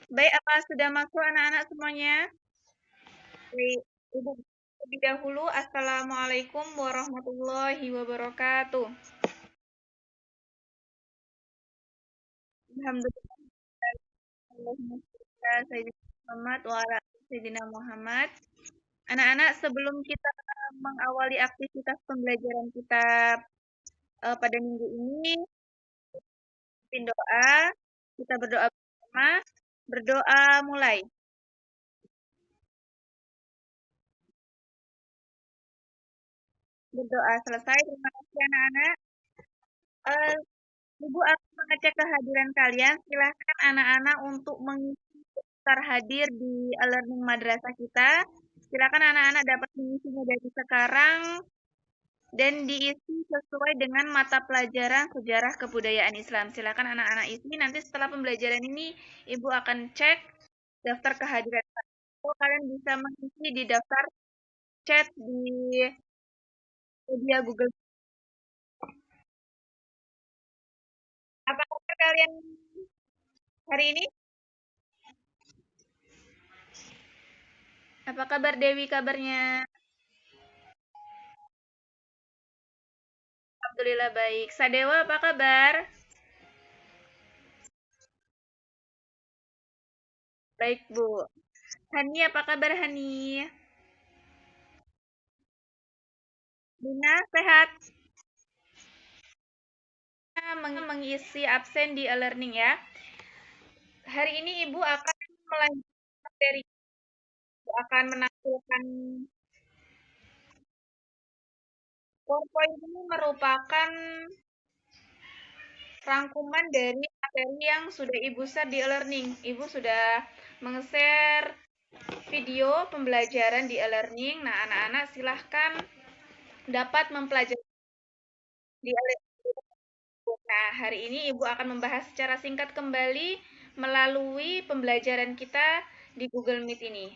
Baik, apa sudah masuk anak-anak semuanya? Baik, Ibu lebih dahulu, Assalamualaikum warahmatullahi wabarakatuh. Alhamdulillah, Allahumma sholli ala Sayyidina Muhammad wa ala ali Sayyidina Muhammad. Anak-anak, sebelum kita mengawali aktivitas pembelajaran kita pada minggu ini, pimpin doa. Kita berdoa bersama. Berdoa mulai. Berdoa selesai. Terima kasih anak-anak. Eh, Ibu akan mengecek kehadiran kalian. Silahkan anak-anak untuk mengisi daftar hadir di e-learning madrasah kita. Silakan anak-anak dapat mengisinya dari sekarang dan diisi sesuai dengan mata pelajaran sejarah kebudayaan Islam. Silakan anak-anak isi. Nanti setelah pembelajaran ini, Ibu akan cek daftar kehadiran. Kalian bisa mengisi di daftar chat di media Google. Apa kabar kalian hari ini? Apa kabar Dewi kabarnya? Alhamdulillah baik. Sadewa apa kabar? Baik, Bu. Hani apa kabar Hani? Dina sehat? Mengisi absen di e-learning ya. Hari ini Ibu akan melanjutkan materi. Ibu akan menampilkan PowerPoint ini merupakan rangkuman dari materi yang sudah Ibu share di e-learning. Ibu sudah meng-share video pembelajaran di e-learning. Nah, anak-anak silahkan dapat mempelajari di e-learning. Nah, hari ini Ibu akan membahas secara singkat kembali melalui pembelajaran kita di Google Meet ini.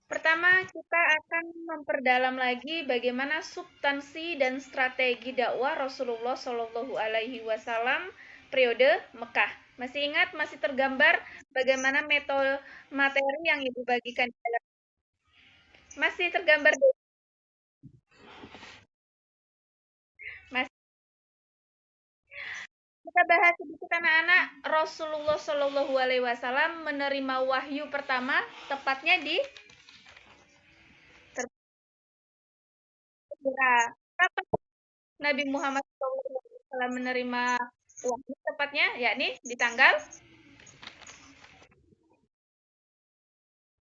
Pertama, kita akan memperdalam lagi bagaimana substansi dan strategi dakwah Rasulullah Shallallahu Alaihi Wasallam periode Mekah. Masih ingat, masih tergambar bagaimana metode materi yang Ibu bagikan? Masih tergambar, Mas? Kita bahas sedikit anak-anak. Rasulullah Shallallahu Alaihi Wasallam menerima wahyu pertama tepatnya di terkira. Kapan Nabi Muhammad SAW menerima wahyu tepatnya, yakni di tanggal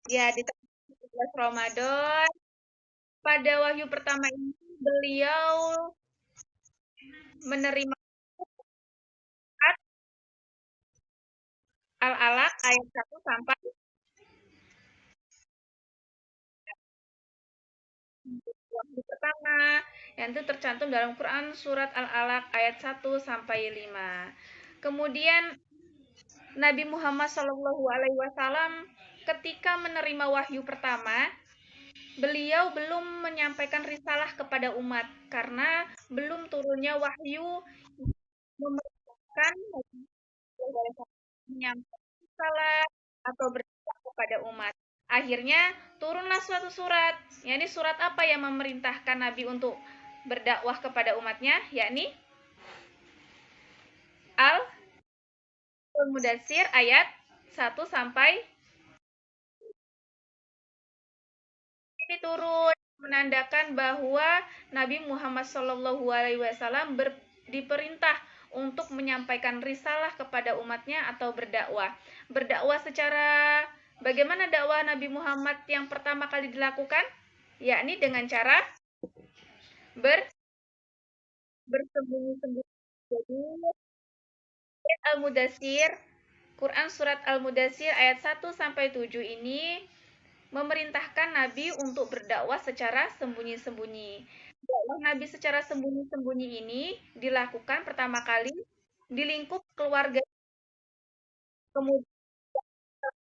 ya di tanggal 17 Ramadan. Pada wahyu pertama ini beliau menerima surat Al-Alaq ayat 1 sampai wahyu pertama yang itu tercantum dalam Quran surat Al-Alaq ayat 1 sampai 5. Kemudian Nabi Muhammad SAW ketika menerima wahyu pertama, beliau belum menyampaikan risalah kepada umat karena belum turunnya wahyu memerintahkan menyampaikan risalah atau berdakwah kepada umat. Akhirnya turunlah suatu surat, yakni surat apa yang memerintahkan Nabi untuk berdakwah kepada umatnya, yakni Al-Mudatsir ayat 1 sampai ini turun menandakan bahwa Nabi Muhammad SAW diperintah untuk menyampaikan risalah kepada umatnya atau berdakwah. Berdakwah secara bagaimana dakwah Nabi Muhammad yang pertama kali dilakukan? Yakni dengan cara bersembunyi-sembunyi. Jadi Al-Mudatsir, Quran surat Al-Mudatsir ayat 1 sampai 7 ini memerintahkan Nabi untuk berdakwah secara sembunyi-sembunyi. Dakwah Nabi secara sembunyi-sembunyi ini dilakukan pertama kali di lingkup keluarga. Kemudian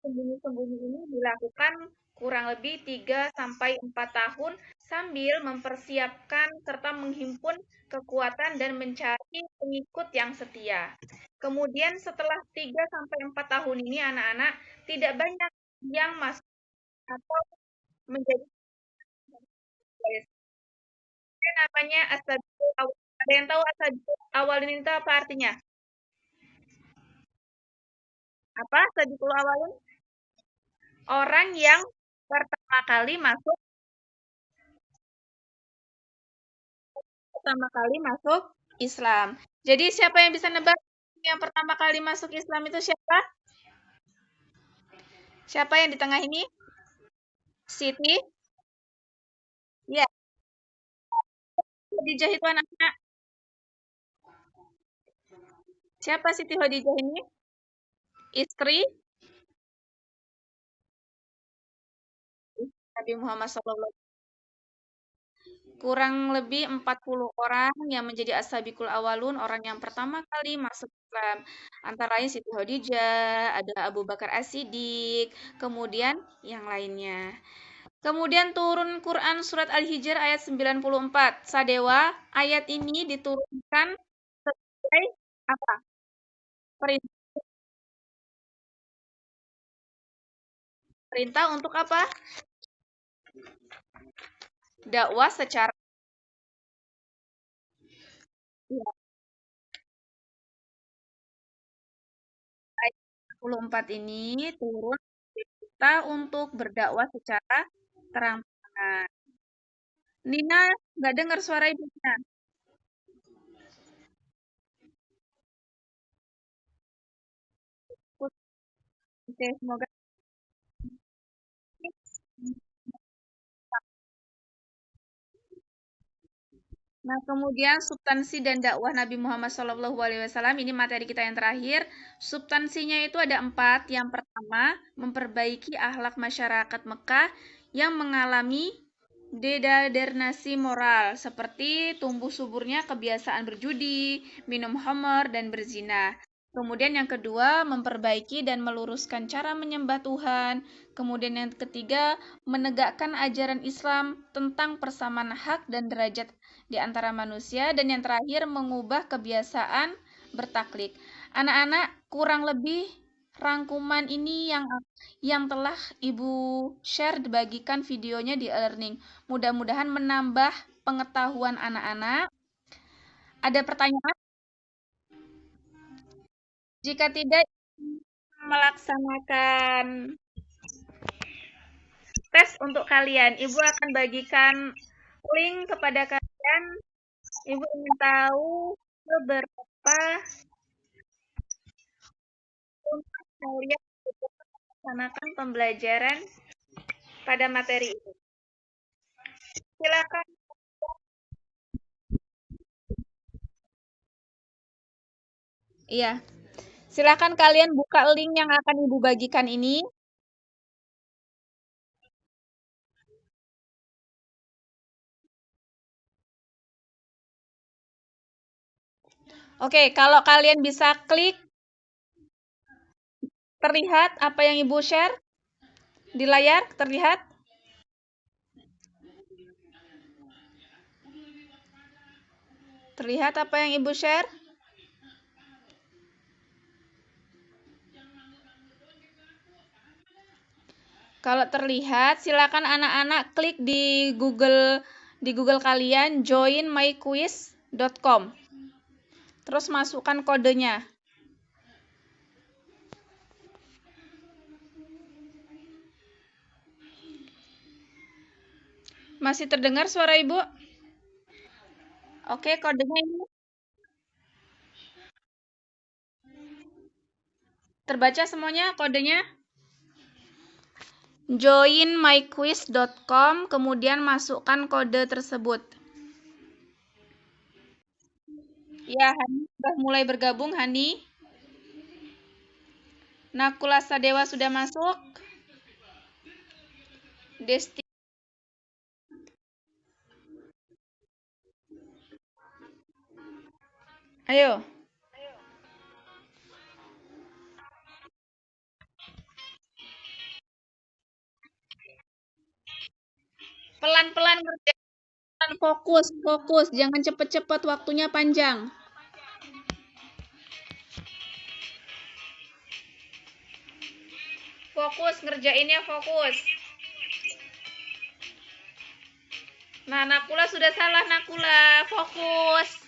sembunyi-sembunyi ini dilakukan kurang lebih 3 sampai 4 tahun sambil mempersiapkan serta menghimpun kekuatan dan mencari pengikut yang setia. Kemudian setelah 3 sampai 4 tahun ini anak-anak tidak banyak yang masuk atau menjadi namanya asabiqul awal. Ada yang tahu asabiqul awal ini itu apa artinya? Apa asabiqul awal? Orang yang pertama kali masuk Islam. Jadi siapa yang bisa nebak yang pertama kali masuk Islam itu siapa? Siapa yang di tengah ini? Siti? Ya, Khadijah itu anaknya. Siapa Siti Khadijah ini? Istri Nabi Muhammad SAW. Kurang lebih 40 orang yang menjadi as-sabiqul awalun, orang yang pertama kali masuk Islam. Antara lain Siti Khadijah, ada Abu Bakar As-Siddiq, kemudian yang lainnya. Kemudian turun Quran surat Al-Hijr ayat 94. Sadewa, ayat ini diturunkan sebagai apa? Perintah untuk apa? Dakwah secara ya, ayat 44 ini turun kita untuk berdakwah secara terang-terangan. Nina nggak dengar suara ibunya. Oke, semoga. Nah, kemudian substansi dan dakwah Nabi Muhammad SAW ini materi kita yang terakhir. Substansinya itu ada 4. Yang pertama, memperbaiki akhlak masyarakat Mekah yang mengalami degradasi moral seperti tumbuh suburnya kebiasaan berjudi, minum khamar, dan berzina. Kemudian yang kedua, memperbaiki dan meluruskan cara menyembah Tuhan. Kemudian yang ketiga, menegakkan ajaran Islam tentang persamaan hak dan derajat di antara manusia. Dan yang terakhir, mengubah kebiasaan bertaklid. Anak-anak, kurang lebih rangkuman ini yang telah Ibu share dibagikan videonya di e-learning. Mudah-mudahan menambah pengetahuan anak-anak. Ada pertanyaan? Jika tidak, melaksanakan tes untuk kalian. Ibu akan bagikan link kepada kalian. Ibu ingin tahu beberapa untuk kalian melaksanakan pembelajaran pada materi itu. Silakan. Iya, silakan kalian buka link yang akan Ibu bagikan ini. Oke, kalau kalian bisa klik, terlihat apa yang Ibu share di layar, terlihat? Terlihat apa yang Ibu share? Kalau terlihat, silakan anak-anak klik di Google kalian joinmyquiz.com. Terus masukkan kodenya. Masih terdengar suara Ibu? Oke, kodenya ini terbaca semuanya kodenya. Joinmyquiz.com, kemudian masukkan kode tersebut. Ya, Hani sudah mulai bergabung, Hani. Nakula Sadewa sudah masuk. Desti. Ayo. Pelan-pelan kerja. Fokus, fokus, jangan cepet-cepet, waktunya panjang. Fokus, ngerjainnya fokus. Nah, Nakula sudah salah, Nakula. Fokus.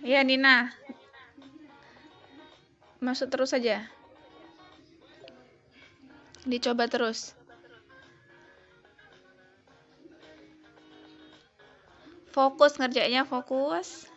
Iya, Nina. Masuk terus saja. Dicoba terus. Fokus, ngerjainnya fokus.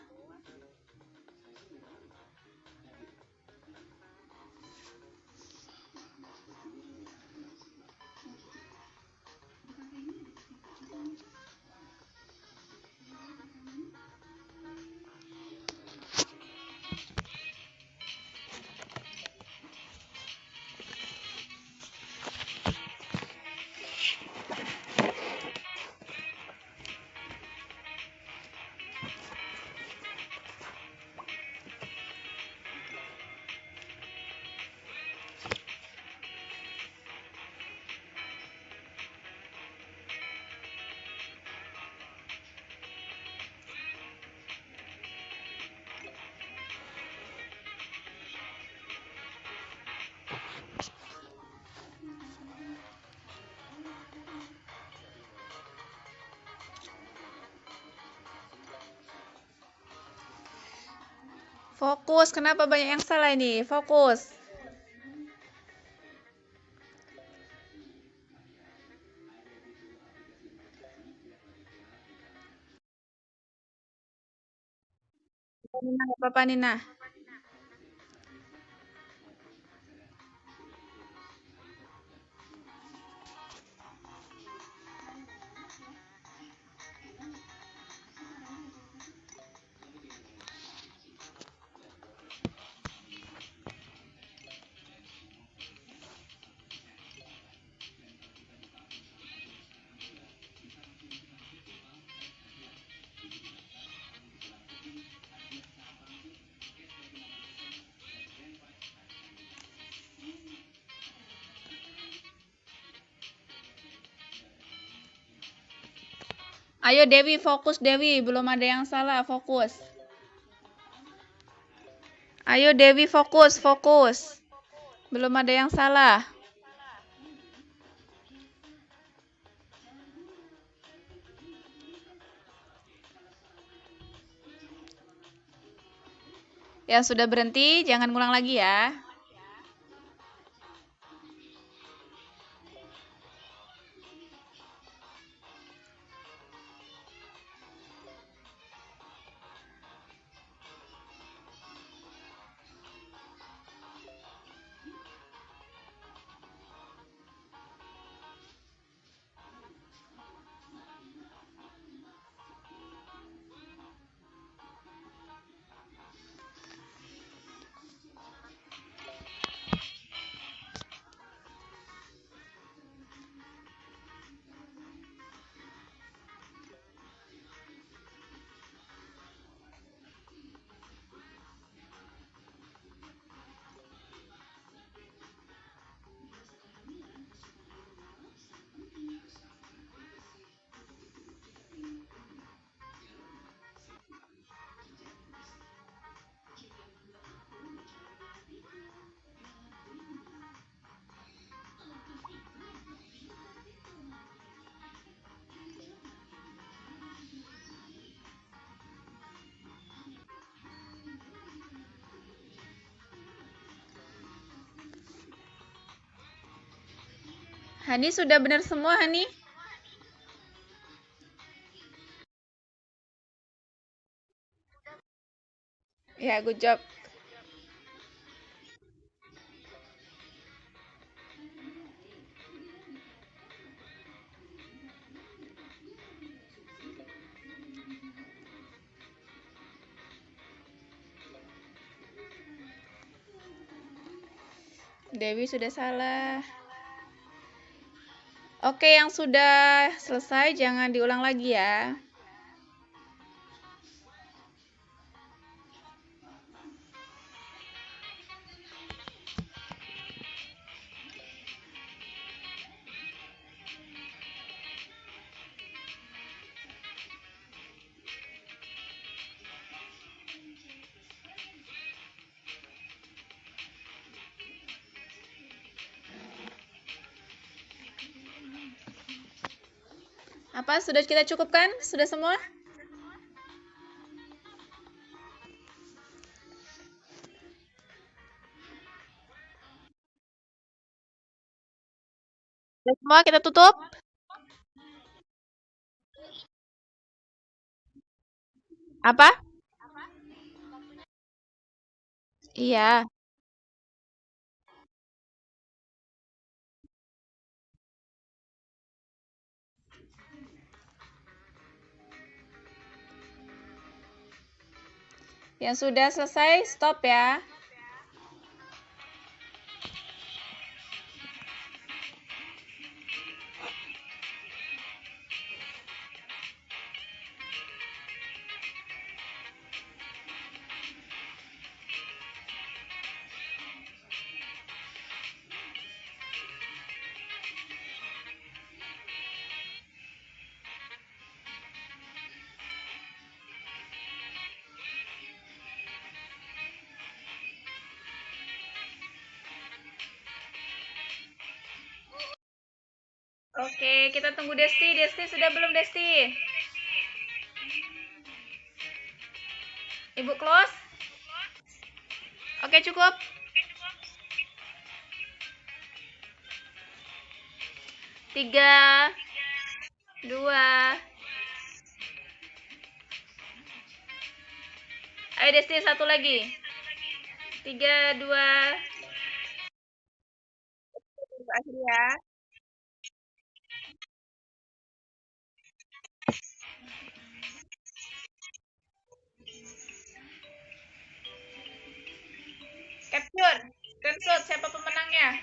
Fokus, kenapa banyak yang salah ini? Fokus. Nina, nggak apa-apa, Nina. Ayo Dewi, fokus Dewi, belum ada yang salah, fokus. Ayo Dewi, fokus, fokus. Belum ada yang salah. Yang sudah berhenti, jangan ngulang lagi ya. Hani sudah benar semua, Hani? Ya, good job. Dewi sudah salah. Oke, yang sudah selesai jangan diulang lagi ya. Apa, sudah kita cukupkan? Sudah semua? Sudah semua, kita tutup. Apa? Iya. Yang sudah selesai, stop ya. Oke, kita tunggu Desti. Desti sudah belum, Desti? Ibu close? Oke, cukup. Tiga, dua. Ayo Desti, satu lagi. Tiga, dua. Akhir ya. Capture. Screenshot siapa pemenangnya.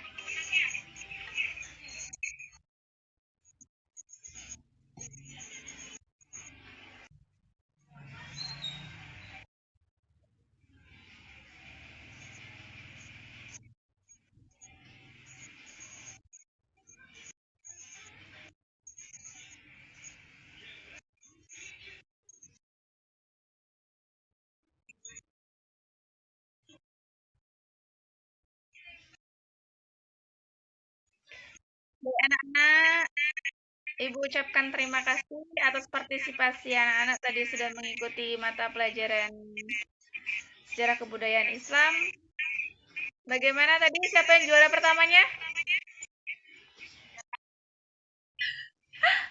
Baik, anak-anak, Ibu ucapkan terima kasih atas partisipasi anak-anak tadi sudah mengikuti mata pelajaran sejarah kebudayaan Islam. Bagaimana tadi, siapa yang juara pertamanya?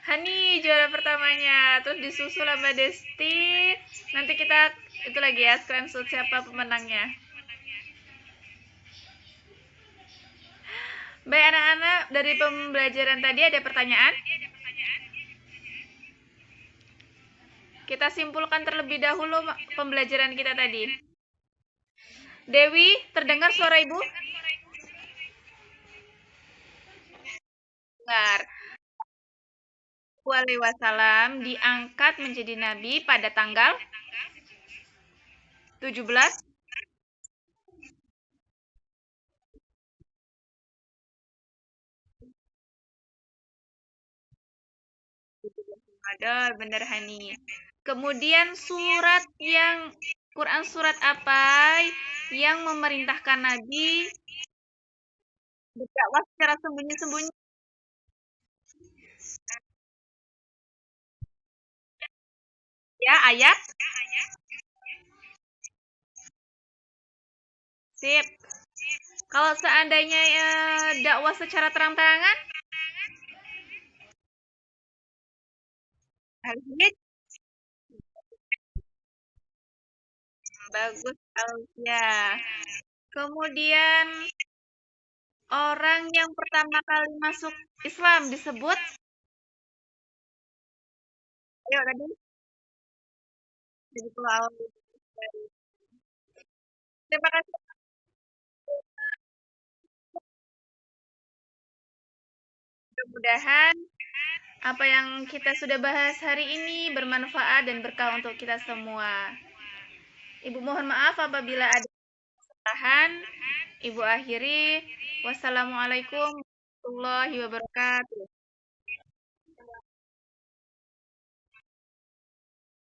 Hani juara pertamanya, terus disusul sama Desti. Nanti kita itu lagi ya, screenshot siapa pemenangnya. Baik anak-anak, dari pembelajaran tadi ada pertanyaan? Kita simpulkan terlebih dahulu pembelajaran kita tadi. Dewi, terdengar suara Ibu? Dengar. Wasallam diangkat menjadi nabi pada tanggal 17 Ramadan, bener Hani. Kemudian Quran surat apa yang memerintahkan Nabi berdakwah secara sembunyi-sembunyi? Ya, ayat. Sip. Kalau seandainya dakwah secara terang-terangan? Al-Hijr. Bagus, Alfia. Kemudian orang yang pertama kali masuk Islam disebut? Ayo tadi. Terima kasih. mudah-mudahan apa yang kita sudah bahas hari ini bermanfaat dan berkah untuk kita semua. Ibu mohon maaf apabila ada kesalahan. Ibu akhiri. Wassalamualaikum warahmatullahi wabarakatuh.